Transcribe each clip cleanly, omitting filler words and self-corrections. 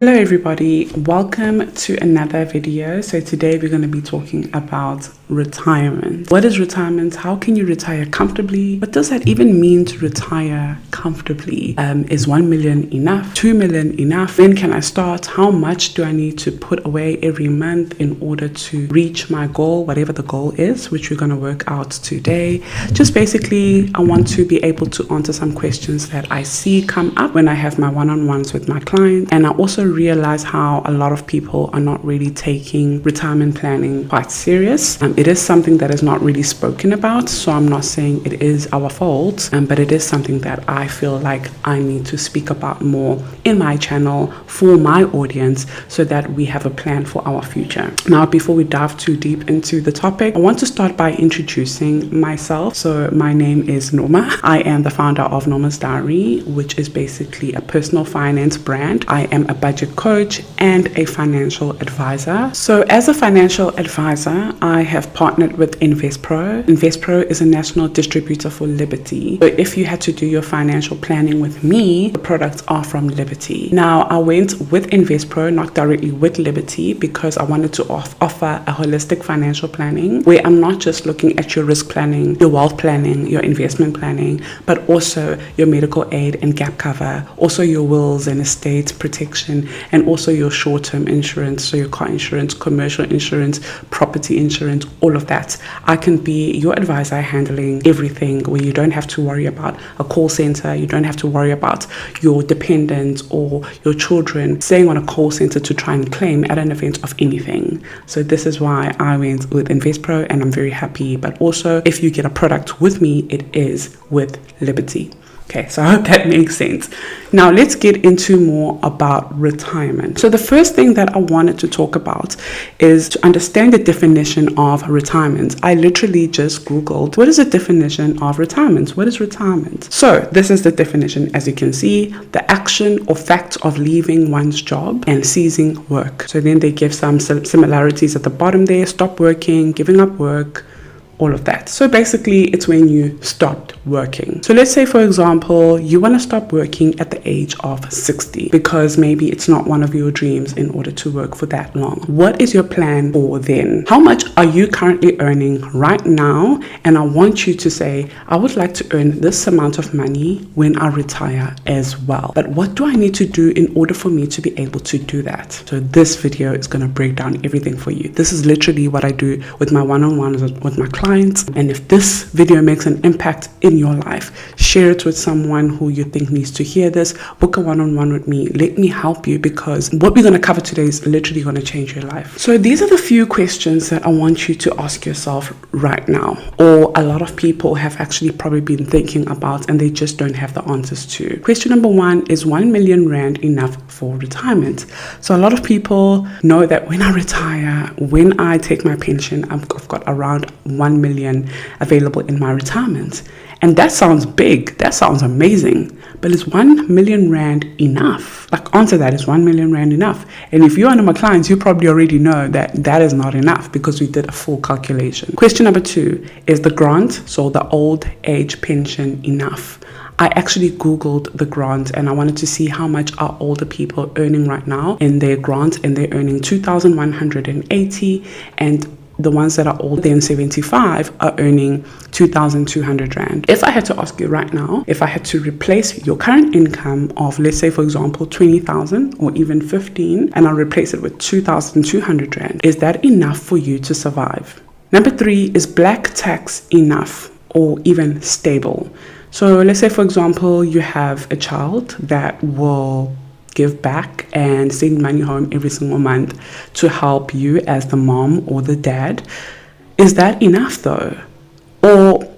Hello everybody, welcome to another video. So today we're going to be talking about retirement. What is retirement? How can you retire comfortably? What does that even mean to retire comfortably? Is 1 million enough? 2 million enough? When can I start? How much do I need to put away every month in order to reach my goal, whatever the goal is, which we're going to work out today? Just basically, I want to be able to answer some questions that I see come up when I have my one-on-ones with my clients, and I also realize how a lot of people are not really taking retirement planning quite serious. It is something that is not really spoken about, so I'm not saying it is our fault, but it is something that I feel like I need to speak about more in my channel for my audience so that we have a plan for our future. Now, before we dive too deep into the topic, I want to start by introducing myself. So my name is Noma. I am the founder of Nomazdiary, which is basically a personal finance brand. I am a budget coach and a financial advisor. So as a financial advisor, I have partnered with InvestPro. InvestPro is a national distributor for Liberty. So if you had to do your financial planning with me, the products are from Liberty. Now, I went with InvestPro, not directly with Liberty, because I wanted to offer a holistic financial planning where I'm not just looking at your risk planning, your wealth planning, your investment planning, but also your medical aid and gap cover, also your wills and estate protection, and also your short-term insurance, so your car insurance, commercial insurance, property insurance, all of that. I can be your advisor handling everything, where you don't have to worry about a call center, you don't have to worry about your dependents or your children staying on a call center to try and claim at an event of anything. So this is why I went with InvestPro, and I'm very happy. But also, if you get a product with me, it is with Liberty. Okay, so I hope that makes sense. Now let's get into more about retirement. So the first thing that I wanted to talk about is to understand the definition of retirement. I literally just Googled, what is the definition of retirement? What is retirement? So this is the definition. As you can see, the action or fact of leaving one's job and ceasing work. So then they give some similarities at the bottom there: stop working, giving up work, all of that. So basically, it's when you stopped working. So let's say, for example, you want to stop working at the age of 60 because maybe it's not one of your dreams in order to work for that long. What is your plan for then? How much are you currently earning right now? And I want you to say, I would like to earn this amount of money when I retire as well. But what do I need to do in order for me to be able to do that? So this video is going to break down everything for you. This is literally what I do with my one-on-ones with my clients. And if this video makes an impact in your life, share it with someone who you think needs to hear this. Book a one-on-one with me. Let me help you, because what we're going to cover today is literally going to change your life. So these are the few questions that I want you to ask yourself right now, or a lot of people have actually probably been thinking about and they just don't have the answers to. Question number one is 1 million rand enough for retirement? So a lot of people know that when I retire, when I take my pension, I've got around 1 million available in my retirement. And that sounds big, that sounds amazing, but is 1 million rand enough? Like, answer that, is 1 million rand enough? And if you're one of my clients, you probably already know that that is not enough, because we did a full calculation. Question number two, is the grant, so the old age pension, enough? I actually Googled the grant, and I wanted to see how much are older people earning right now in their grant, and they're earning 2,180, and the ones that are older than 75 are earning 2,200 rand. If I had to ask you right now, if I had to replace your current income of, let's say, for example, 20,000 or even 15, and I'll replace it with 2,200 rand, is that enough for you to survive? Number three, is black tax enough or even stable? So let's say, for example, you have a child that will give back and send money home every single month to help you as the mom or the dad. Is that enough though? Or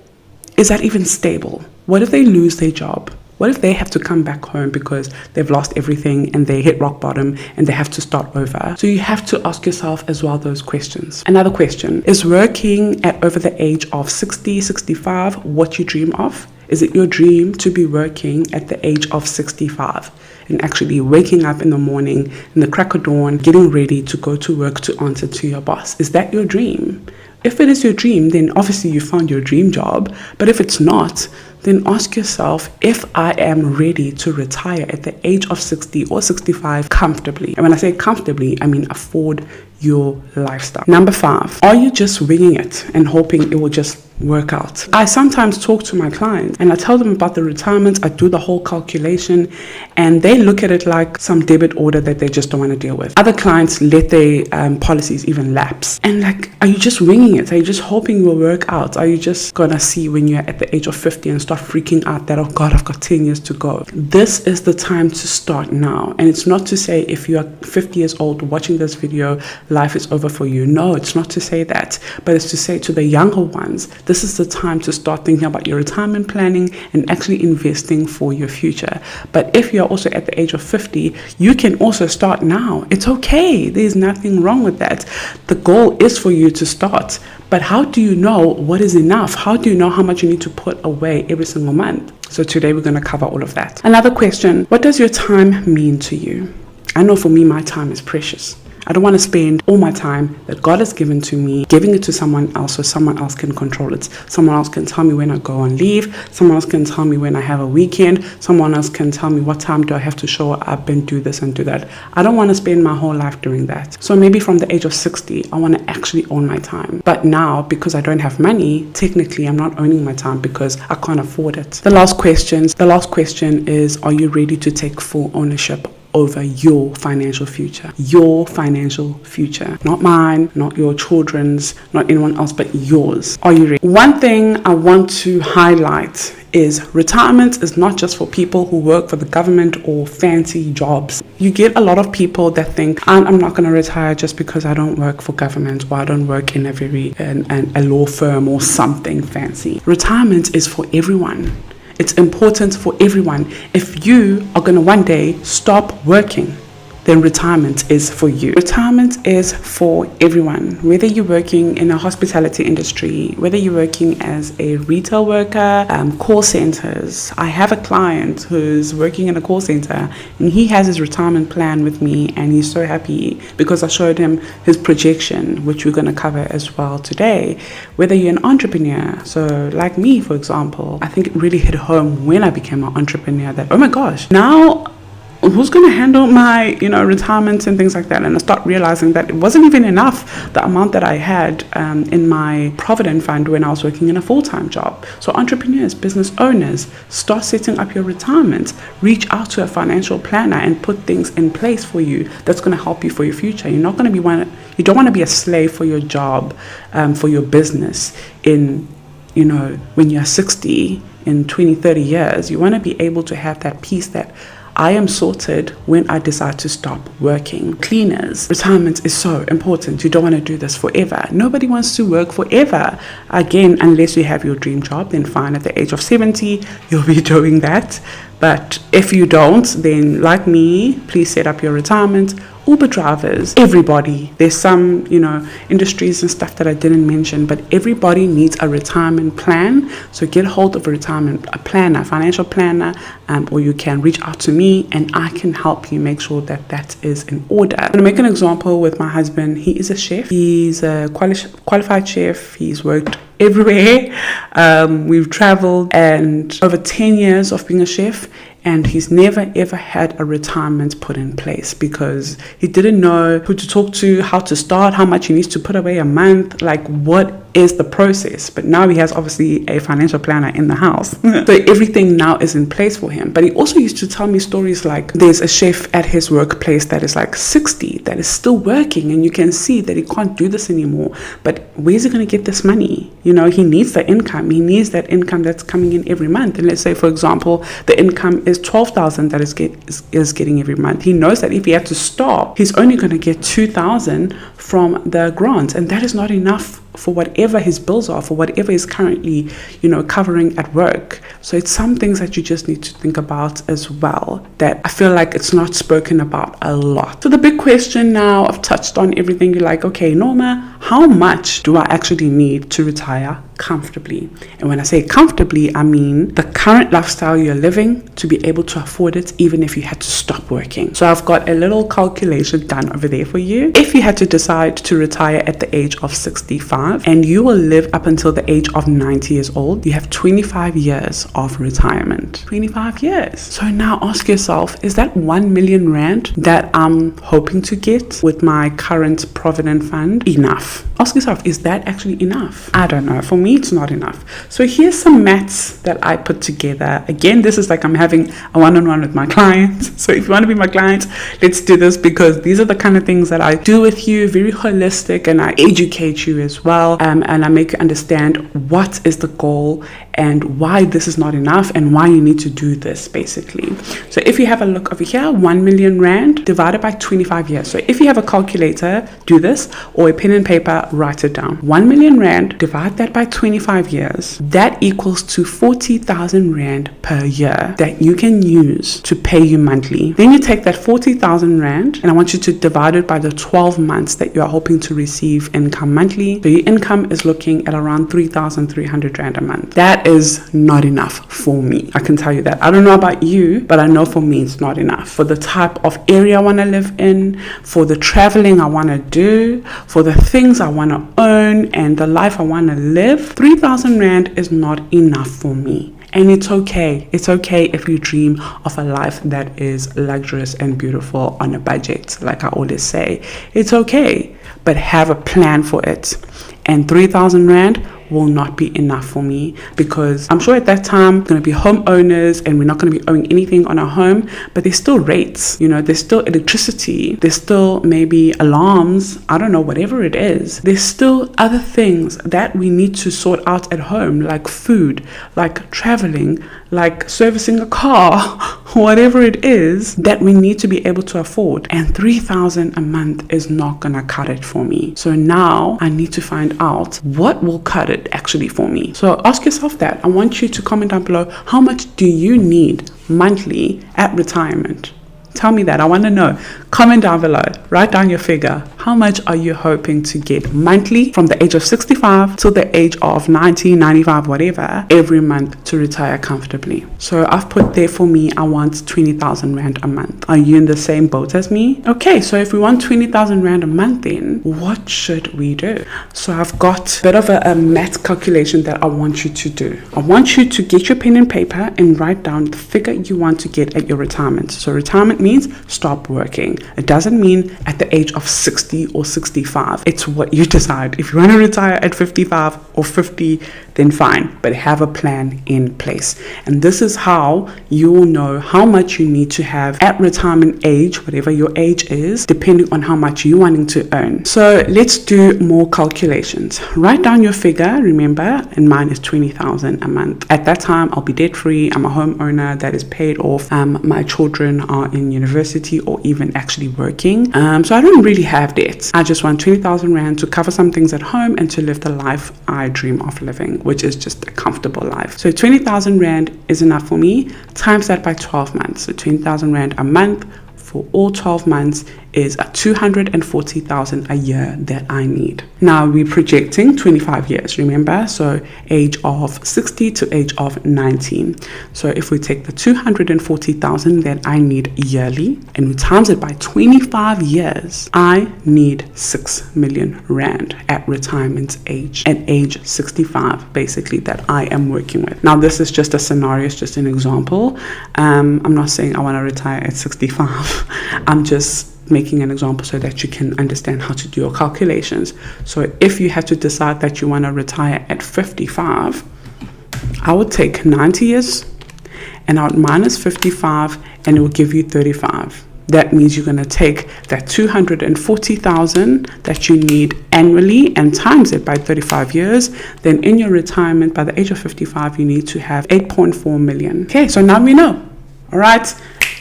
is that even stable? What if they lose their job? What if they have to come back home because they've lost everything and they hit rock bottom and they have to start over? So you have to ask yourself as well those questions. Another question, is working at over the age of 60, 65 what you dream of? Is it your dream to be working at the age of 65 and actually waking up in the morning in the crack of dawn, getting ready to go to work to answer to your boss? Is that your dream? If it is your dream, then obviously you found your dream job. But if it's not, then ask yourself if I am ready to retire at the age of 60 or 65 comfortably. And when I say comfortably, I mean afford your lifestyle. Number 5, are you just winging it and hoping it will just work out? I sometimes talk to my clients and I tell them about the retirement. I do the whole calculation and they look at it like some debit order that they just don't want to deal with. Other clients let their policies even lapse. And like, are you just winging it? Are you just hoping it will work out? Are you just gonna see when you're at the age of 50 and start freaking out that, oh God, I've got 10 years to go? This is the time to start now. And it's not to say if you are 50 years old watching this video, life is over for you. No, it's not to say that, but it's to say to the younger ones, this is the time to start thinking about your retirement planning and actually investing for your future. But if you're also at the age of 50, you can also start now. It's okay. There's nothing wrong with that. The goal is for you to start. But how do you know what is enough? How do you know how much you need to put away every single month? So today we're going to cover all of that. Another question, what does your time mean to you? I know for me, my time is precious. I don't want to spend all my time that God has given to me, giving it to someone else so someone else can control it. Someone else can tell me when I go on leave. Someone else can tell me when I have a weekend. Someone else can tell me what time do I have to show up and do this and do that. I don't want to spend my whole life doing that. So maybe from the age of 60, I want to actually own my time. But now, because I don't have money, technically I'm not owning my time because I can't afford it. The last question is, are you ready to take full ownership over your financial future? Your financial future, not mine, not your children's, not anyone else, but yours. Are you ready? One thing I want to highlight is retirement is not just for people who work for the government or fancy jobs. You get a lot of people that think, I'm not going to retire just because I don't work for government or I don't work in a law firm or something fancy. Retirement is for everyone. It's important for everyone. If you are going to one day stop working, then retirement is for you. Retirement is for everyone, whether you're working in a hospitality industry, whether you're working as a retail worker, call centers. I have a client who's working in a call center and he has his retirement plan with me and he's so happy because I showed him his projection, which we're going to cover as well today. Whether you're an entrepreneur, so like me, for example, I think it really hit home when I became an entrepreneur that, oh my gosh, now who's going to handle my, retirement and things like that? And I start realizing that it wasn't even enough, the amount that I had in my provident fund when I was working in a full-time job. So entrepreneurs, business owners, start setting up your retirement. Reach out to a financial planner and put things in place for you that's going to help you for your future. You're not going to be you don't want to be a slave for your job, for your business when you're 60, in 20, 30 years. You want to be able to have that peace that I am sorted when I decide to stop working. Cleaners, retirement is so important. You don't want to do this forever. Nobody wants to work forever. Again, unless you have your dream job, then fine, at the age of 70, you'll be doing that. But if you don't, then like me, please set up your retirement. Uber drivers, everybody. There's some, industries and stuff that I didn't mention, but everybody needs a retirement plan. So get hold of a planner, financial planner, or you can reach out to me and I can help you make sure that that is in order. I'm going to make an example with my husband. He is a chef. He's a qualified chef. He's worked everywhere. We've traveled and over 10 years of being a chef, and he's never ever had a retirement put in place because he didn't know who to talk to, how to start, how much he needs to put away a month, like what is the process. But now he has obviously a financial planner in the house. So everything now is in place for him. But he also used to tell me stories like there's a chef at his workplace that is like 60 that is still working, and you can see that he can't do this anymore. But where's he going to get this money? He needs the income. He needs that income that's coming in every month. And let's say, for example, the income is 12,000 that is getting every month. He knows that if he had to stop, he's only going to get 2,000 from the grant, and that is not enough for whatever his bills are, for whatever is currently, covering at work. So it's some things that you just need to think about as well, that I feel like it's not spoken about a lot. So the big question now, I've touched on everything. You're like, okay, Norma, how much do I actually need to retire comfortably? And when I say comfortably, I mean the current lifestyle you're living, to be able to afford it even if you had to stop working. So I've got a little calculation done over there for you. If you had to decide to retire at the age of 65 and you will live up until the age of 90 years old, you have 25 years of retirement. 25 years. So now ask yourself, is that 1 million rand that I'm hoping to get with my current Provident Fund enough? Ask yourself, is that actually enough? I don't know. For me, it's not enough. So here's some maths that I put together. Again, this is like I'm having a one-on-one with my clients. So if you want to be my client, let's do this, because these are the kind of things that I do with you, very holistic, and I educate you as well. And I make you understand what is the goal and why this is not enough and why you need to do this, basically. So if you have a look over here, 1 million rand divided by 25 years. So if you have a calculator, do this, or a pen and paper, write it down. 1 million rand, divide that by 25 years. That equals to 40,000 rand per year that you can use to pay you monthly. Then you take that 40,000 rand and I want you to divide it by the 12 months that you are hoping to receive income monthly. So your income is looking at around 3,300 rand a month. That is not enough for me. I can tell you that. I don't know about you, but I know for me it's not enough. For the type of area I want to live in, for the traveling I want to do, for the things I want to own and the life I want to live, 3,000 rand is not enough for me. And it's okay. It's okay if you dream of a life that is luxurious and beautiful on a budget, like I always say. It's okay, but have a plan for it. And 3,000 rand will not be enough for me, because I'm sure at that time we're going to be homeowners and we're not going to be owing anything on our home, but there's still rates, there's still electricity, there's still maybe alarms, I don't know, whatever it is. There's still other things that we need to sort out at home, like food, like traveling, like servicing a car, whatever it is that we need to be able to afford. And 3,000 a month is not going to cut it for me. So now I need to find out what will cut it actually for me. So ask yourself that. I want you to comment down below, how much do you need monthly at retirement? Tell me that. I want to know. Comment down below. Write down your figure. How much are you hoping to get monthly from the age of 65 till the age of 90, 95, whatever, every month to retire comfortably? So I've put there, for me, I want 20,000 rand a month. Are you in the same boat as me? Okay, so if we want 20,000 rand a month, then what should we do? So I've got a bit of a math calculation that I want you to do. I want you to get your pen and paper and write down the figure you want to get at your retirement. So retirement means stop working. It doesn't mean at the age of 60 or 65. It's what you decide. If you want to retire at 55 or 50, then fine, but have a plan in place. And this is how you will know how much you need to have at retirement age, whatever your age is, depending on how much you're wanting to earn. So let's do more calculations. Write down your figure, remember, and mine is 20,000 a month. At that time, I'll be debt free. I'm a homeowner that is paid off. My children are in university or even actually working. So I don't really have debts. I just want 20,000 rand to cover some things at home and to live the life I dream of living, which is just a comfortable life. So 20,000 rand is enough for me. Times that by 12 months. So 20,000 rand a month for all 12 months is 240,000 a year that I need. Now we're projecting 25 years, remember? So age of 60 to age of 19. So if we take the 240,000 that I need yearly and we times it by 25 years, I need 6 million rand at retirement age, at age 65, basically, that I am working with. Now this is just a scenario, it's just an example. I'm not saying I want to retire at 65. I'm just making an example so that you can understand how to do your calculations. So if you had to decide that you want to retire at 55, I would take 90 years and I would minus 55 and it will give you 35. That means you're going to take that 240,000 that you need annually and times it by 35 years. Then in your retirement by the age of 55, you need to have 8.4 million. Okay, so now we know. All right.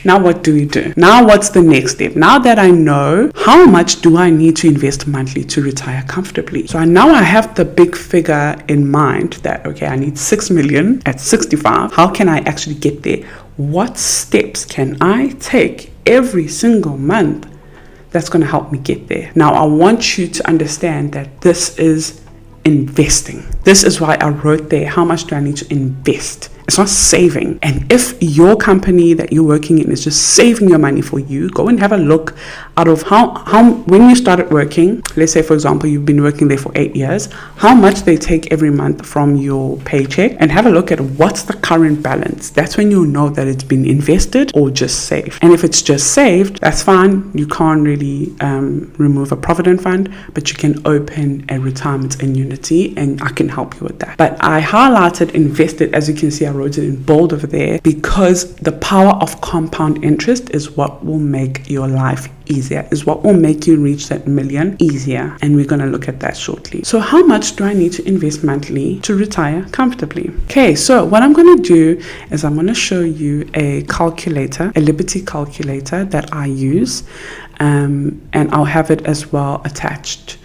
Now what do we do? Now what's the next step? Now that I know, how much do I need to invest monthly to retire comfortably? So now I have the big figure in mind that, okay, I need 6 million at 65. How can I actually get there? What steps can I take every single month that's going to help me get there. Now, I want you to understand that this is investing. This is why I wrote there, how much do I need to invest? It's not saving. And if your company that you're working in is just saving your money for you, go and have a look out of how when you started working, let's say for example you've been working there for 8 years, how much they take every month from your paycheck, and have a look at what's the current balance. That's when you'll know that it's been invested or just saved. And if it's just saved, that's fine. You can't really remove a provident fund, but you can open a retirement annuity, and I can help you with that. But I highlighted invested, as you can see, I wrote it in bold over there, because the power of compound interest is what will make your life easier, is what will make you reach that million easier. And we're going to look at that shortly. So how much do I need to invest monthly to retire comfortably? Okay, so what I'm going to do is I'm going to show you a calculator, a Liberty calculator that I use, and I'll have it as well attached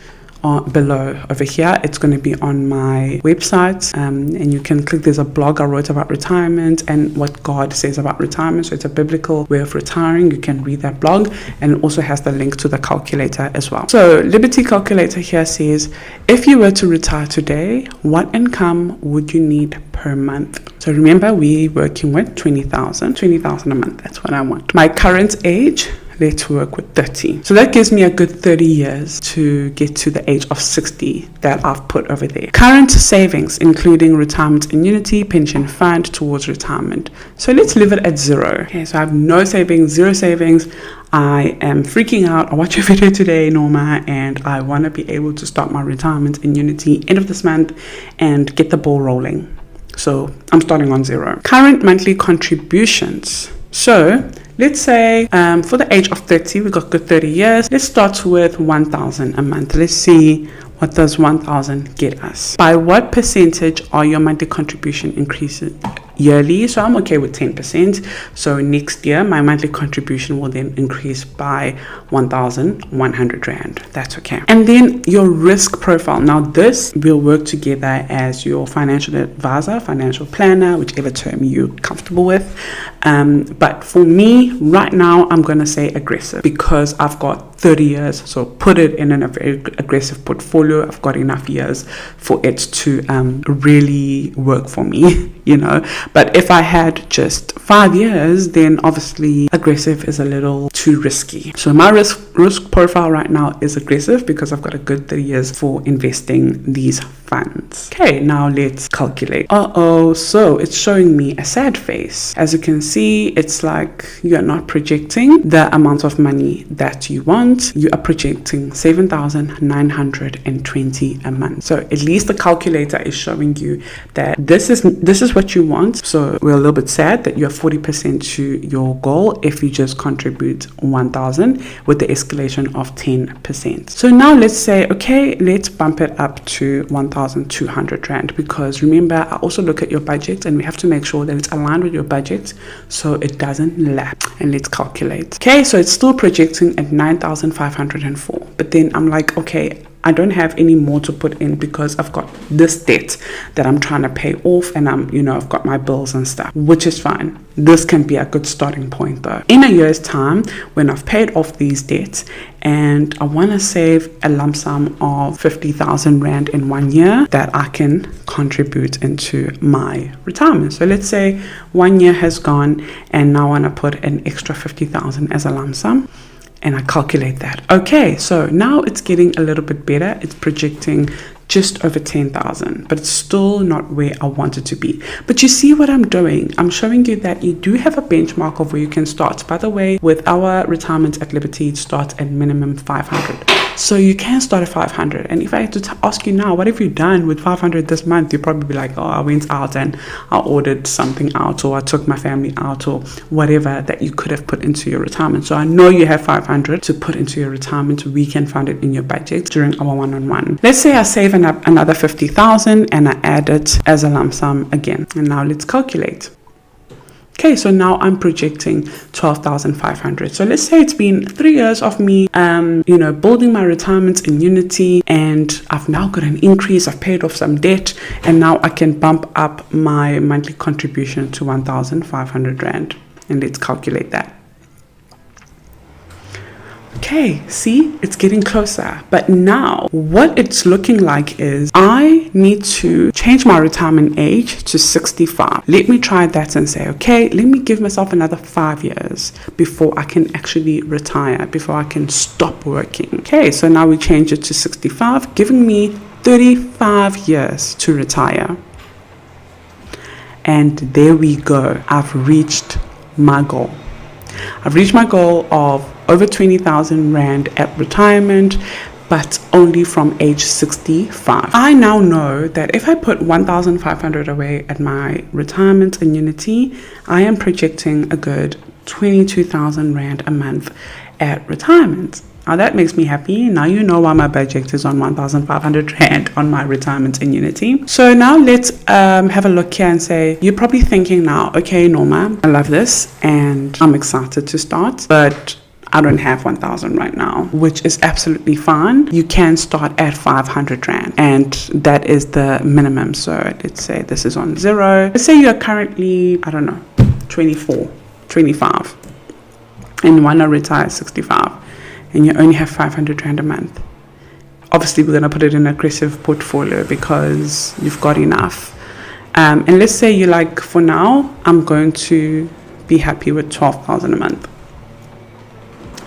below over here. It's going to be on my website, and you can click. There's a blog I wrote about retirement and what God says about retirement. So it's a biblical way of retiring. You can read that blog, and it also has the link to the calculator as well. So Liberty calculator here says, if you were to retire today, what income would you need per month? So remember, we're working with 20,000 a month. That's what I want. My current age, let's work with 30. So that gives me a good 30 years to get to the age of 60 that I've put over there. Current savings, including retirement annuity, pension fund towards retirement. So let's leave it at 0. Okay, so I have no savings, 0 savings. I am freaking out. I watched your video today, Norma, and I want to be able to start my retirement annuity end of this month and get the ball rolling. So I'm starting on 0. Current monthly contributions. So let's say for the age of 30, we got good 30 years. Let's start with 1,000 a month. Let's see what does 1,000 get us. By what percentage are your monthly contribution increasing yearly? So I'm okay with 10%. So next year, my monthly contribution will then increase by 1,100 Rand. That's okay. And then your risk profile. Now this will work together as your financial advisor, financial planner, whichever term you're comfortable with. But for me right now, I'm going to say aggressive, because I've got 30 years. So put it in a very aggressive portfolio. I've got enough years for it to really work for me, you know. But if I had just 5 years, then obviously aggressive is a little too risky. So my risk profile right now is aggressive, because I've got a good 30 years for investing these funds. Okay, now let's calculate. So it's showing me a sad face. As you can see, it's like you are not projecting the amount of money that you want. You are projecting 7,920 a month. So at least the calculator is showing you that this is what you want. So we're a little bit sad that you're 40% to your goal if you just contribute 1,000 with the escalation of 10%. So now let's say, okay, let's bump it up to 1,200 Rand, because remember, I also look at your budget and we have to make sure that it's aligned with your budget so it doesn't lapse. And let's calculate. Okay, so it's still projecting at 9,504, but then I'm like, okay, I don't have any more to put in because I've got this debt that I'm trying to pay off, and I've got my bills and stuff, which is fine. This can be a good starting point though. In a year's time, when I've paid off these debts and I want to save a lump sum of 50,000 Rand in 1 year that I can contribute into my retirement. So let's say 1 year has gone and now I want to put an extra 50,000 as a lump sum. And I calculate that. Okay, so now it's getting a little bit better. It's projecting just over 10,000, but it's still not where I want it to be. But you see what I'm doing? I'm showing you that you do have a benchmark of where you can start. By the way, with our retirement at Liberty, it starts at minimum 500. So you can start at 500. And if I had to ask you now, what have you done with 500 this month? You'd probably be like, oh, I went out and I ordered something out, or I took my family out, or whatever that you could have put into your retirement. So I know you have 500 to put into your retirement. We can find it in your budget during our one-on-one. Let's say I save another 50,000 and I add it as a lump sum again. And now let's calculate. Okay, so now I'm projecting 12,500. So let's say it's been 3 years of me, building my retirement in Unity, and I've now got an increase. I've paid off some debt, and now I can bump up my monthly contribution to 1,500 Rand. And let's calculate that. Okay, see, it's getting closer. But now what it's looking like is I need to change my retirement age to 65. Let me try that and say, okay, let me give myself another 5 years before I can actually retire, before I can stop working. Okay, so now we change it to 65, giving me 35 years to retire. And there we go. I've reached my goal. I've reached my goal of over 20,000 Rand at retirement, but only from age 65. I now know that if I put 1,500 away at my retirement annuity, I am projecting a good 22,000 Rand a month at retirement. Now that makes me happy. Now you know why my budget is on 1,500 Rand on my retirement annuity. So now let's have a look here and say, you're probably thinking now, okay, Norma, I love this and I'm excited to start, but I don't have 1,000 right now, which is absolutely fine. You can start at 500 Rand and that is the minimum. So let's say this is on 0. Let's say you're currently, I don't know, 24, 25 and you want to retire at 65. And you only have 500 Rand a month. Obviously, we're going to put it in an aggressive portfolio because you've got enough. And let's say you're like, for now, I'm going to be happy with 12,000 a month.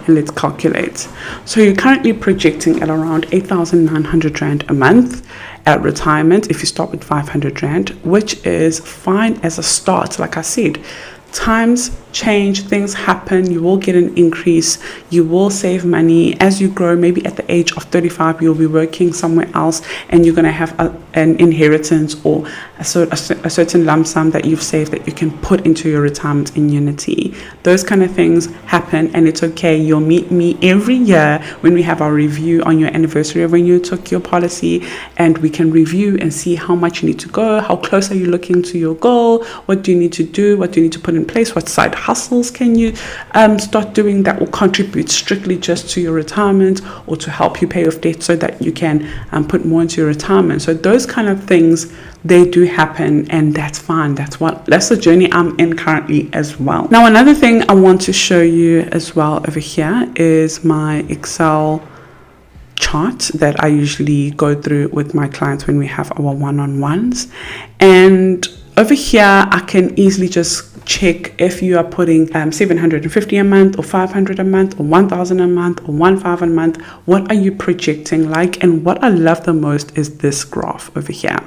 And let's calculate. So you're currently projecting at around 8,900 Rand a month at retirement if you start with 500 Rand, which is fine as a start. Like I said, times change, things happen, you will get an increase, you will save money as you grow. Maybe at the age of 35 you'll be working somewhere else and you're going to have an inheritance or a certain lump sum that you've saved that you can put into your retirement annuity. Those kind of things happen and it's okay. You'll meet me every year when we have our review on your anniversary of when you took your policy, and we can review and see how much you need to go, how close are you looking to your goal, what do you need to do, what do you need to put in place, what side hustles can you start doing that will contribute strictly just to your retirement or to help you pay off debt so that you can put more into your retirement. So those kind of things, they do happen and that's fine. That's the journey I'm in currently as well. Now another thing I want to show you as well over here is my Excel chart that I usually go through with my clients when we have our one-on-ones. And over here, I can easily just check if you are putting 750 a month or 500 a month or 1,000 a month or 1,500 a month. What are you projecting like? And what I love the most is this graph over here.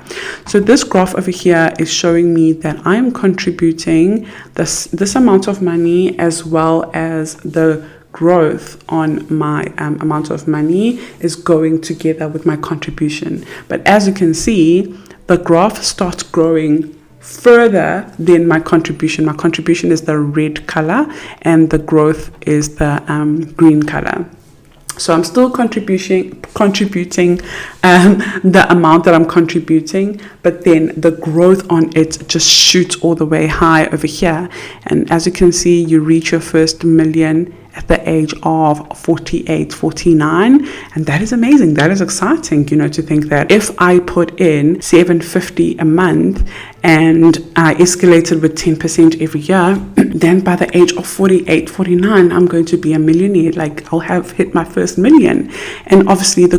So this graph over here is showing me that I am contributing this amount of money as well as the growth on my amount of money is going together with my contribution. But as you can see, the graph starts growing further than my contribution. My contribution is the red color and the growth is the green color. So I'm still contributing the amount that I'm contributing, but then the growth on it just shoots all the way high over here. And as you can see, you reach your first million at the age of 48, 49, and that is amazing. That is exciting, to think that if I put in 750 a month and I escalated with 10% every year, then by the age of 48, 49, I'm going to be a millionaire. Like, I'll have hit my first million. And obviously the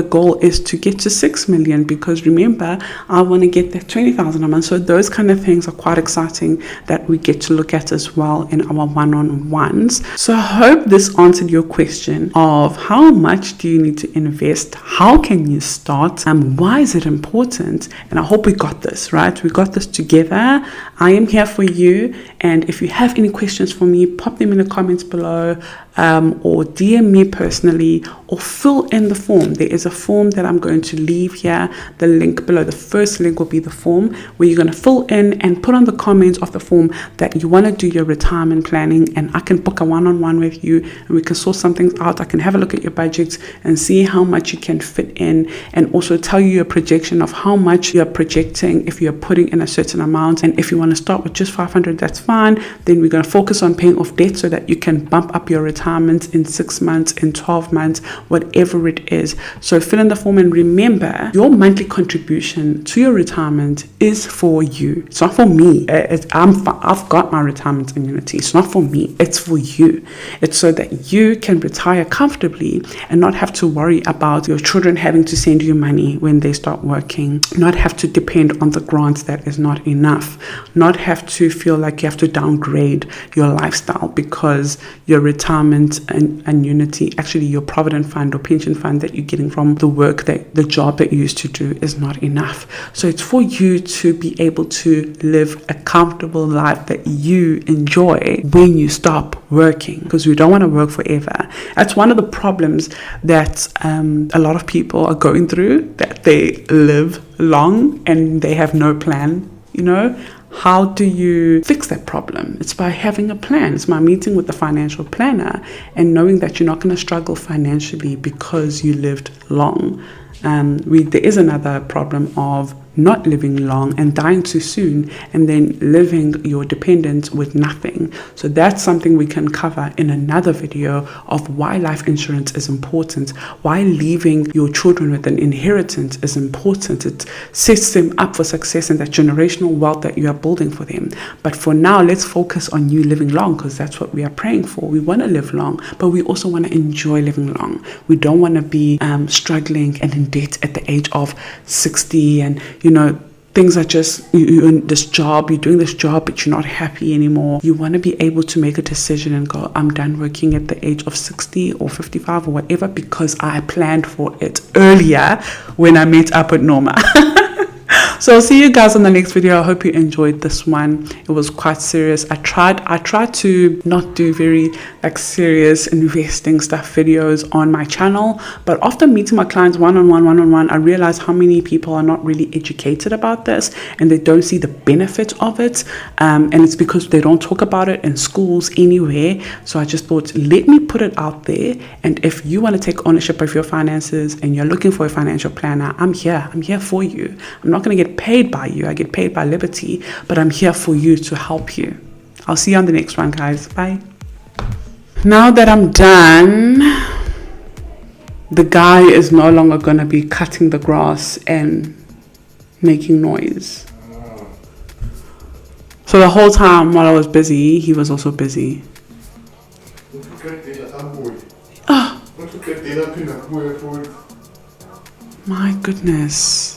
goal is to get to 6 million, because remember, I want to get that 20,000 a month. So those kind of things are quite exciting that we get to look at as well in our one-on-ones. So I hope this answered your question of how much do you need to invest? How can you start? And why is it important? And I hope we got this, right? We got this together. I am here for you. And if you have any questions for me, pop them in the comments below, or DM me personally, or fill in the form. There is a form that I'm going to leave here, the link below. The first link will be the form where you're going to fill in and put on the comments of the form that you want to do your retirement planning, and I can book a one-on-one with you and we can sort some things out. I can have a look at your budgets and see how much you can fit in, and also tell you a projection of how much you're projecting if you're putting in a certain amount. And if you want to start with just 500, that's fine. Then we're going to focus on paying off debt so that you can bump up your retirement retirement in 6 months, in 12 months, whatever it is. So fill in the form, and remember, your monthly contribution to your retirement is for you. It's not for me. I've got my retirement annuity. It's not for me. It's for you. It's so that you can retire comfortably and not have to worry about your children having to send you money when they start working, not have to depend on the grants that is not enough, not have to feel like you have to downgrade your lifestyle because your retirement annuity, actually your provident fund or pension fund that you're getting from the job that you used to do is not enough. So it's for you to be able to live a comfortable life that you enjoy when you stop working, because we don't want to work forever. That's one of the problems that a lot of people are going through, that they live long and they have no plan. How do you fix that problem? It's by having a plan. It's by meeting with the financial planner and knowing that you're not going to struggle financially because you lived long. There is another problem of not living long and dying too soon, and then leaving your dependents with nothing. So that's something we can cover in another video of why life insurance is important, why leaving your children with an inheritance is important. It sets them up for success and that generational wealth that you are building for them. But for now, let's focus on you living long, because that's what we are praying for. We want to live long, but we also want to enjoy living long. We don't want to be struggling and in debt at the age of 60, and things are just, you're in this job, you're doing this job, but you're not happy anymore. You want to be able to make a decision and go, I'm done working at the age of 60 or 55 or whatever, because I planned for it earlier when I met up with Norma. So I'll see you guys on the next video. I hope you enjoyed this one. It was quite serious. I tried to not do very serious investing stuff videos on my channel, but after meeting my clients one-on-one, I realized how many people are not really educated about this and they don't see the benefit of it, and it's because they don't talk about it in schools anywhere. So I just thought, let me put it out there, and if you want to take ownership of your finances and you're looking for a financial planner, I'm here for you. I'm not going to get paid by you. I get paid by Liberty, but I'm here for you to help you. I'll see you on the next one, guys. Bye. Now that I'm done, the guy is no longer going to be cutting the grass and making noise. So the whole time while I was busy, he was also busy. Oh, my goodness.